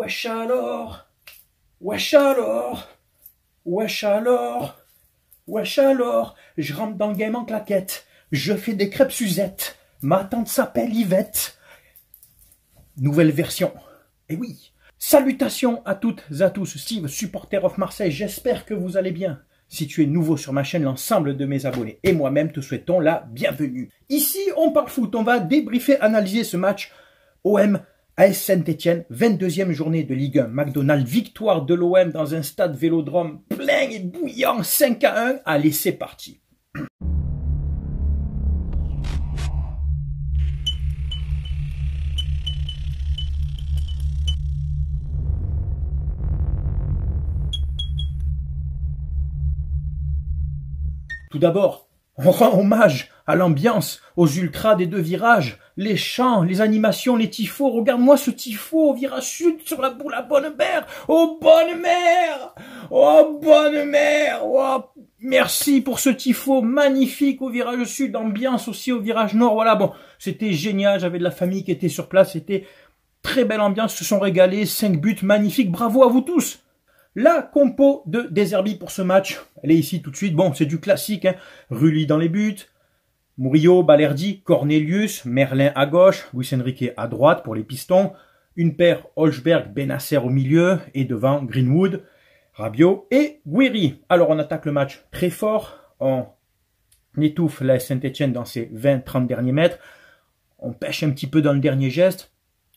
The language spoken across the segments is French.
Wesh alors, wesh alors, wesh alors, wesh alors, je rentre dans le game en claquette, je fais des crêpes Suzette, ma tante s'appelle Yvette. Nouvelle version, et oui. Salutations à toutes et à tous, Steve, supporter of Marseille, j'espère que vous allez bien. Si tu es nouveau sur ma chaîne, l'ensemble de mes abonnés et moi-même te souhaitons la bienvenue. Ici, on parle foot, on va débriefer, analyser ce match OM AS Saint-Etienne, 22e journée de Ligue 1. McDonald's, victoire de l'OM dans un stade Vélodrome plein et bouillant, 5-1. Allez, c'est parti. Tout d'abord, on rend hommage à l'ambiance, aux ultras des deux virages, les chants, les animations, les tifos. Regarde-moi ce tifo au virage sud sur la bonne mère. Oh, bonne mère! Oh, bonne mère! Oh, merci pour ce tifo magnifique au virage sud, ambiance aussi au virage nord. Voilà, bon, c'était génial. J'avais de la famille qui était sur place. C'était très belle ambiance. Ils se sont régalés. 5 buts magnifiques. Bravo à vous tous! La compo de Deserbi pour ce match, elle est ici tout de suite. Bon, c'est du classique, hein. Rulli dans les buts, Murillo, Balerdi, Cornelius, Merlin à gauche, Luis Enrique à droite pour les pistons, une paire Holzberg, Benasser au milieu, et devant Greenwood, Rabiot et Guiri. Alors on attaque le match très fort, on étouffe la Saint-Etienne dans ses 20-30 derniers mètres, on pêche un petit peu dans le dernier geste,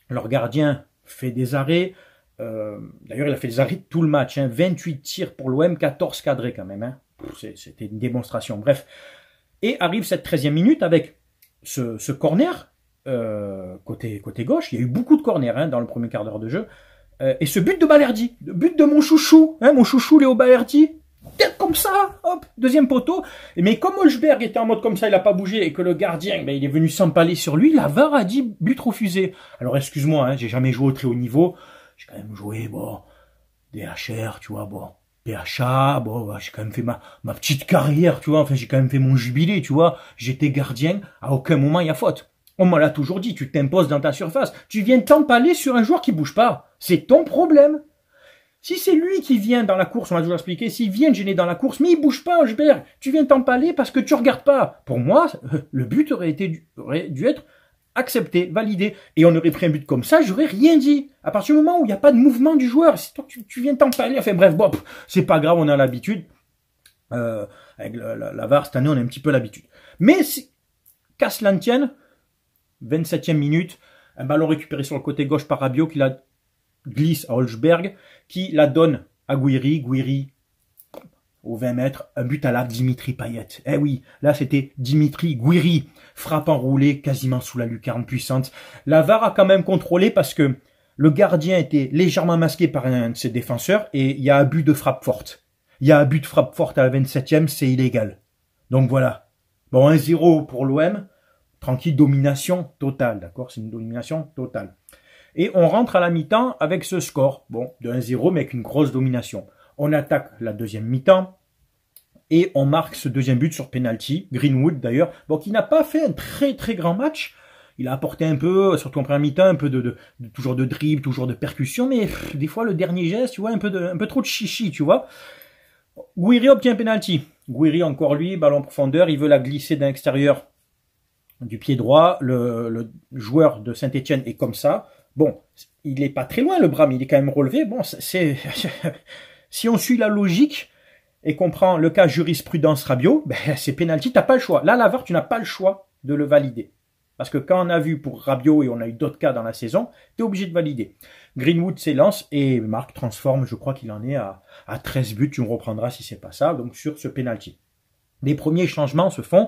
leur gardien fait des arrêts. D'ailleurs, il a fait des arrêts tout le match. 28 tirs pour l'OM, 14 cadrés quand même. Hein. C'était une démonstration. Bref. Et arrive cette 13e minute avec ce corner côté gauche. Il y a eu beaucoup de corners dans le premier quart d'heure de jeu. Et ce but de Balerdi. Le but de mon chouchou. Mon chouchou Léo Balerdi. Comme ça. Hop. Deuxième poteau. Mais comme Holzberg était en mode comme ça, il n'a pas bougé. Et que le gardien, il est venu s'empaler sur lui. La VAR a dit but refusé. Alors excuse-moi, j'ai jamais joué au très haut niveau. J'ai quand même joué, bon, DHR, tu vois, bon, PHA, bon, j'ai quand même fait ma petite carrière, tu vois, enfin, j'ai quand même fait mon jubilé, tu vois. J'étais gardien, à aucun moment il y a faute. On m'en l'a toujours dit, tu t'imposes dans ta surface. Tu viens t'empaler sur un joueur qui bouge pas. C'est ton problème. Si c'est lui qui vient dans la course, on m'a toujours expliqué, s'il vient te gêner dans la course, mais il bouge pas, Holzberg, tu viens t'empaler parce que tu regardes pas. Pour moi, le but aurait dû être accepté, validé, et on aurait pris un but comme ça, j'aurais rien dit. À partir du moment où il n'y a pas de mouvement du joueur, c'est toi que tu viens t'empaler, enfin bref, bon, c'est pas grave, on a l'habitude. Avec la VAR, cette année, on a un petit peu l'habitude. Mais, qu'à cela ne tienne, 27e minute, un ballon récupéré sur le côté gauche par Rabiot, qui la glisse à Holzberg, qui la donne à Guiri, aux 20 mètres, un but à la Dimitri Payet. Eh oui, là c'était Dimitri Guiri, frappe enroulée quasiment sous la lucarne puissante. La VAR a quand même contrôlé parce que le gardien était légèrement masqué par un de ses défenseurs et il y a abus de frappe forte. Il y a abus de frappe forte à la 27e, c'est illégal. Donc voilà. Bon, 1-0 pour l'OM, tranquille, domination totale, d'accord? C'est une domination totale. Et on rentre à la mi-temps avec ce score, bon, de 1-0 mais avec une grosse domination. On attaque la deuxième mi-temps et on marque ce deuxième but sur penalty. Greenwood d'ailleurs, bon, qui n'a pas fait un très grand match. Il a apporté un peu, surtout en première mi-temps, un peu toujours de dribble, toujours de percussion, mais des fois le dernier geste, tu vois, un peu trop de chichi, tu vois. Guiri obtient un penalty. Guiri encore lui, ballon en profondeur, il veut la glisser d'un extérieur du pied droit. Le joueur de Saint-Etienne est comme ça. Bon, il est pas très loin le bras, mais il est quand même relevé. Bon, c'est si on suit la logique et qu'on prend le cas jurisprudence Rabiot, ben, c'est penalty, t'as pas le choix. Là, la VAR, tu n'as pas le choix de le valider. Parce que quand on a vu pour Rabiot et on a eu d'autres cas dans la saison, tu es obligé de valider. Greenwood s'élance et Marc transforme, je crois qu'il en est à 13 buts, tu me reprendras si c'est pas ça, donc sur ce penalty. Les premiers changements se font.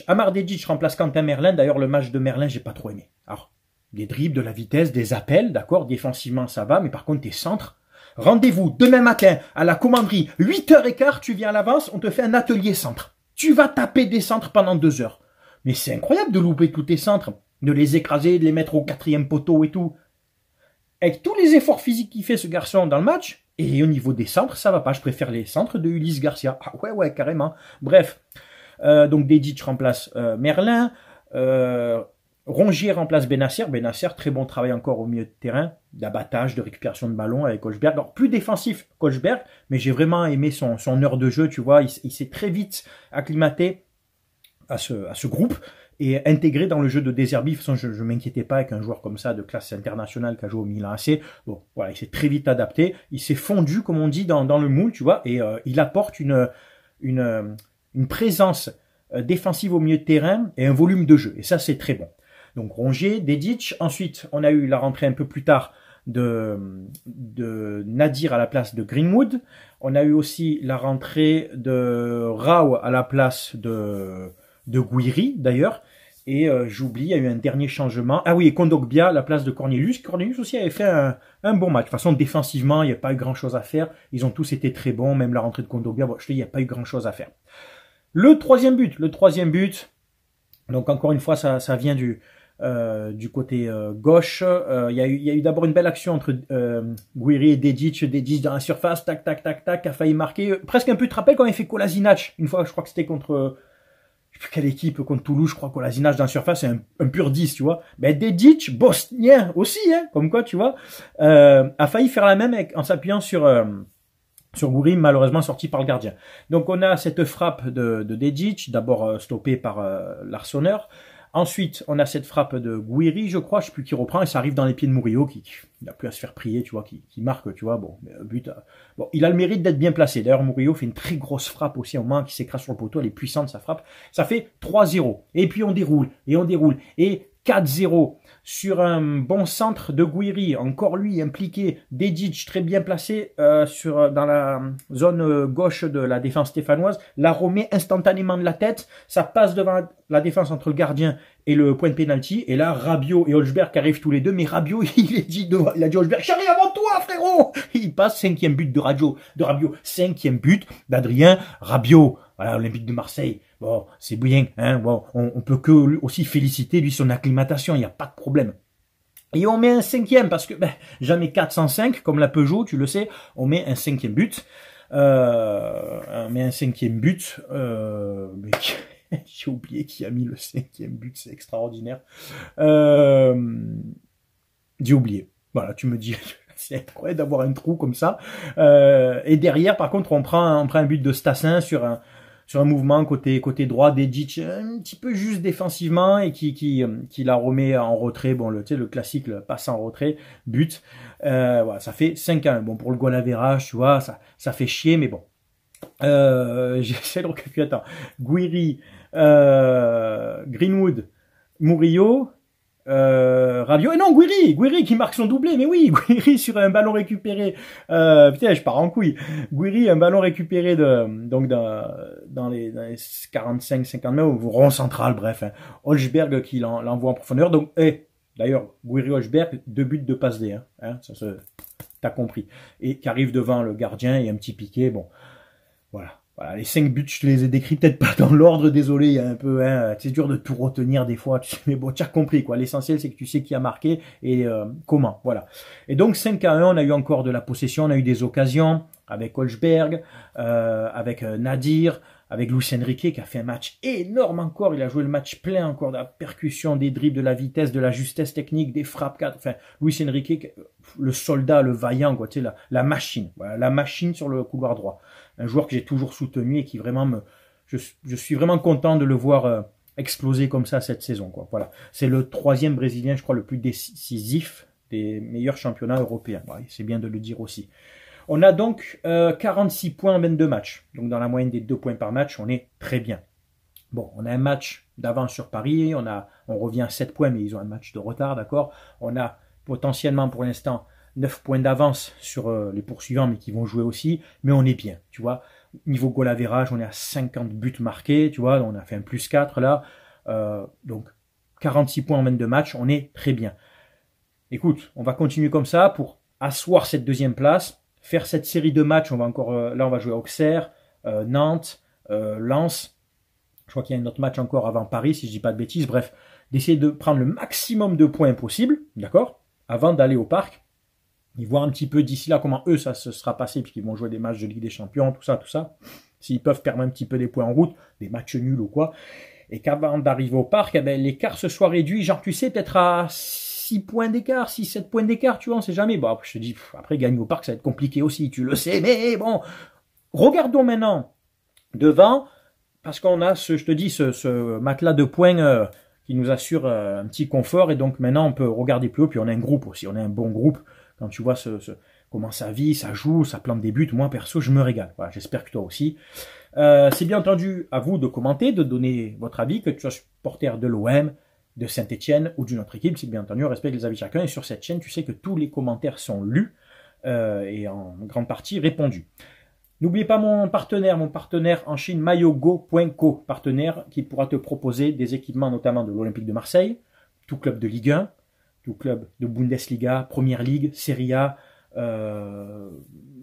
Amar Dedic remplace Quentin Merlin. D'ailleurs, le match de Merlin, j'ai pas trop aimé. Alors, des dribbles, de la vitesse, des appels, d'accord, défensivement ça va, mais par contre tes centres. Rendez-vous demain matin à la commanderie, 8h15, tu viens à l'avance, on te fait un atelier centre. Tu vas taper des centres pendant 2 heures. Mais c'est incroyable de louper tous tes centres, de les écraser, de les mettre au 4e poteau et tout. Avec tous les efforts physiques qu'il fait ce garçon dans le match, et au niveau des centres, ça va pas. Je préfère les centres de Ulysse Garcia. Ah ouais, carrément. Bref, donc Dedic remplace Merlin. Rongier remplace Benasser. Benasser, très bon travail encore au milieu de terrain, d'abattage, de récupération de ballon avec Holzberg. Alors, plus défensif qu'Holzberg, mais j'ai vraiment aimé son heure de jeu, tu vois. Il s'est très vite acclimaté à ce groupe et intégré dans le jeu de De Zerbi. De toute façon, je ne m'inquiétais pas avec un joueur comme ça de classe internationale qui a joué au Milan AC. Bon, voilà, il s'est très vite adapté. Il s'est fondu, comme on dit, dans le moule, tu vois, et il apporte une présence défensive au milieu de terrain et un volume de jeu. Et ça, c'est très bon. Donc Rongier, Dedic. Ensuite, on a eu la rentrée un peu plus tard de Nadir à la place de Greenwood. On a eu aussi la rentrée de Rao à la place de Gouiri, d'ailleurs. Et j'oublie, il y a eu un dernier changement. Ah oui, et Kondogbia à la place de Cornelius. Cornelius aussi avait fait un bon match. De toute façon, défensivement, il n'y a pas eu grand-chose à faire. Ils ont tous été très bons, même la rentrée de Kondogbia. Bon, je te dis, il n'y a pas eu grand-chose à faire. Le troisième but. Donc encore une fois, ça vient du côté gauche. Il y a eu d'abord une belle action entre Gouiri et Dedic. Dedic dans la surface, tac, tac, tac, tac, a failli marquer. Presque un peu, tu te rappelles quand il fait Kolasinac, une fois, je crois que c'était contre, je sais plus quelle équipe, contre Toulouse, je crois, Kolasinac dans la surface, c'est un pur 10, tu vois. Ben Dedic, bosnien aussi, hein, comme quoi, tu vois, a failli faire la même en s'appuyant sur Gouiri, malheureusement sorti par le gardien. Donc on a cette frappe de Dedic, d'abord stoppée par l'arseneur. Ensuite, on a cette frappe de Gouiri, je crois, je sais plus qui reprend, et ça arrive dans les pieds de Murillo, qui n'a plus à se faire prier, tu vois, qui marque, tu vois, bon, but. Bon, il a le mérite d'être bien placé. D'ailleurs, Murillo fait une très grosse frappe aussi au moment qui s'écrase sur le poteau, elle est puissante, sa frappe. Ça fait 3-0. Et puis on déroule, et 4-0 sur un bon centre de Gouiri, encore lui impliqué, Dedic très bien placé dans la zone gauche de la défense stéphanoise, la remet instantanément de la tête, ça passe devant la défense entre le gardien et le point de pénalty, et là Rabiot et Holzberg arrivent tous les deux, mais Rabiot il a dit à Holzberg, j'arrive avant toi frérot, il passe, cinquième but de Rabiot, cinquième but d'Adrien Rabiot. Voilà, Olympique de Marseille, bon, c'est bien, hein, bon, on peut que aussi féliciter lui son acclimatation, il n'y a pas de problème. Et on met un cinquième, parce que jamais 405, comme la Peugeot, tu le sais, on met un cinquième but. On met un cinquième but, mais j'ai oublié qui a mis le cinquième but, c'est extraordinaire. J'ai oublié. Voilà, tu me dis, c'est incroyable d'avoir un trou comme ça. Et derrière, par contre, on prend un but de Stassin sur un mouvement côté droit, Dedic un petit peu juste défensivement et qui la remet en retrait. Bon, le classique, le passe en retrait, but. Voilà, ça fait 5-1. Bon, pour le goal average, tu vois, ça fait chier, mais bon. J'essaie de recalculer. Attends. Gouiri, Greenwood, Murillo, Rabiot, et non, Gouiri qui marque son doublé, mais oui, Gouiri sur un ballon récupéré, putain, je pars en couille. Gouiri, un ballon récupéré donc dans les 45-50 mètres, au rond central, bref, hein. Holzberg qui l'envoie en profondeur, donc, d'ailleurs, Gouiri, Holzberg, 2 buts de passe D, hein, t'as compris, et qui arrive devant le gardien, et un petit piqué, bon, voilà. Voilà, les 5 buts, je les ai décrits peut-être pas dans l'ordre, désolé, il y a un peu, hein, c'est dur de tout retenir des fois, mais bon, tu as compris, quoi. L'essentiel, c'est que tu sais qui a marqué et comment, voilà. Et donc, 5-1, on a eu encore de la possession, on a eu des occasions avec Holzberg, avec Nadir, avec Luis Enrique, qui a fait un match énorme encore, il a joué le match plein encore, de la percussion, des dribbles, de la vitesse, de la justesse technique, des frappes, enfin, Luis Enrique, le soldat, le vaillant, quoi, tu sais, la machine, voilà, la machine sur le couloir droit. Un joueur que j'ai toujours soutenu et qui vraiment je suis vraiment content de le voir exploser comme ça cette saison, quoi. Voilà. C'est le 3e Brésilien, je crois, le plus décisif des meilleurs championnats européens. Ouais, c'est bien de le dire aussi. On a donc 46 points en 22 matchs. Donc dans la moyenne des 2 points par match, on est très bien. Bon, on a un match d'avance sur Paris, on revient à 7 points, mais ils ont un match de retard, d'accord. On a potentiellement pour l'instant 9 points d'avance sur les poursuivants, mais qui vont jouer aussi, mais on est bien, tu vois. Niveau goal average, on est à 50 buts marqués, tu vois, on a fait un plus 4 là, donc 46 points en 22 matchs, on est très bien. Écoute, on va continuer comme ça pour asseoir cette 2e place, faire cette série de matchs, on va encore, là on va jouer à Auxerre, Nantes, Lens, je crois qu'il y a un autre match encore avant Paris, si je dis pas de bêtises, bref, d'essayer de prendre le maximum de points possible, d'accord, avant d'aller au parc, et voir un petit peu d'ici là comment eux ça se sera passé, puisqu'ils vont jouer des matchs de Ligue des Champions, tout ça, s'ils peuvent perdre un petit peu des points en route, des matchs nuls ou quoi, et qu'avant d'arriver au parc, eh ben, l'écart se soit réduit, genre tu sais, peut-être à 6 points d'écart, 6-7 points d'écart, tu vois, on sait jamais. Bon, je te dis, après gagner au parc, ça va être compliqué aussi, tu le sais, mais bon, regardons maintenant devant, parce qu'on a je te dis, ce matelas de points qui nous assure un petit confort, et donc maintenant on peut regarder plus haut, puis on a un groupe aussi, on a un bon groupe, quand tu vois comment ça vit, ça joue, ça plante des buts, moi perso je me régale, voilà, j'espère que toi aussi. C'est bien entendu à vous de commenter, de donner votre avis, que tu sois supporter de l'OM, de Saint-Etienne ou d'une autre équipe, c'est bien entendu, on respecte les avis de chacun, et sur cette chaîne tu sais que tous les commentaires sont lus et en grande partie répondus. N'oubliez pas mon partenaire en Chine, mayogo.co, partenaire qui pourra te proposer des équipements notamment de l'Olympique de Marseille, tout club de Ligue 1, tout club de Bundesliga, Première Ligue, Serie A,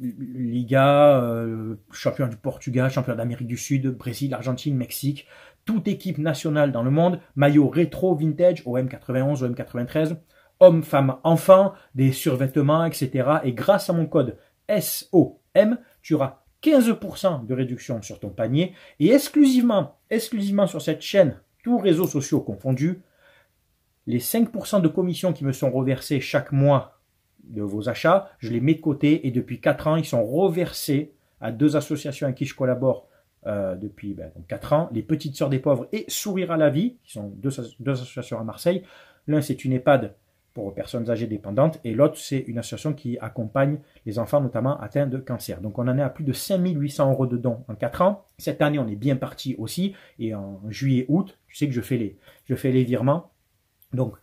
Liga, champion du Portugal, champion d'Amérique du Sud, Brésil, Argentine, Mexique, toute équipe nationale dans le monde, maillot rétro, vintage, OM 91, OM 93, hommes, femmes, enfants, des survêtements, etc. Et grâce à mon code SOM, tu auras 15% de réduction sur ton panier et exclusivement sur cette chaîne, tous réseaux sociaux confondus, les 5% de commissions qui me sont reversées chaque mois de vos achats, je les mets de côté et depuis 4 ans, ils sont reversés à 2 associations avec qui je collabore depuis 4 ans, les Petites Sœurs des Pauvres et Sourire à la Vie, qui sont deux associations à Marseille. L'un, c'est une EHPAD pour personnes âgées dépendantes, et l'autre, c'est une association qui accompagne les enfants, notamment atteints de cancer. Donc, on en est à plus de 5 800 € de dons en 4 ans. Cette année, on est bien parti aussi, et en juillet-août, tu sais que je fais les virements. Donc,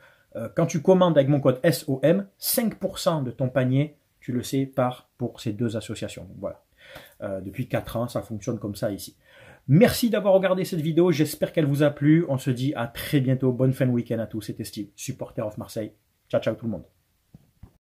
quand tu commandes avec mon code SOM, 5% de ton panier, tu le sais, part pour ces 2 associations. Donc, voilà. Depuis 4 ans, ça fonctionne comme ça ici. Merci d'avoir regardé cette vidéo, j'espère qu'elle vous a plu. On se dit à très bientôt, bonne fin de week-end à tous. C'était Steve, supporter of Marseille. Ciao, ciao tout le monde.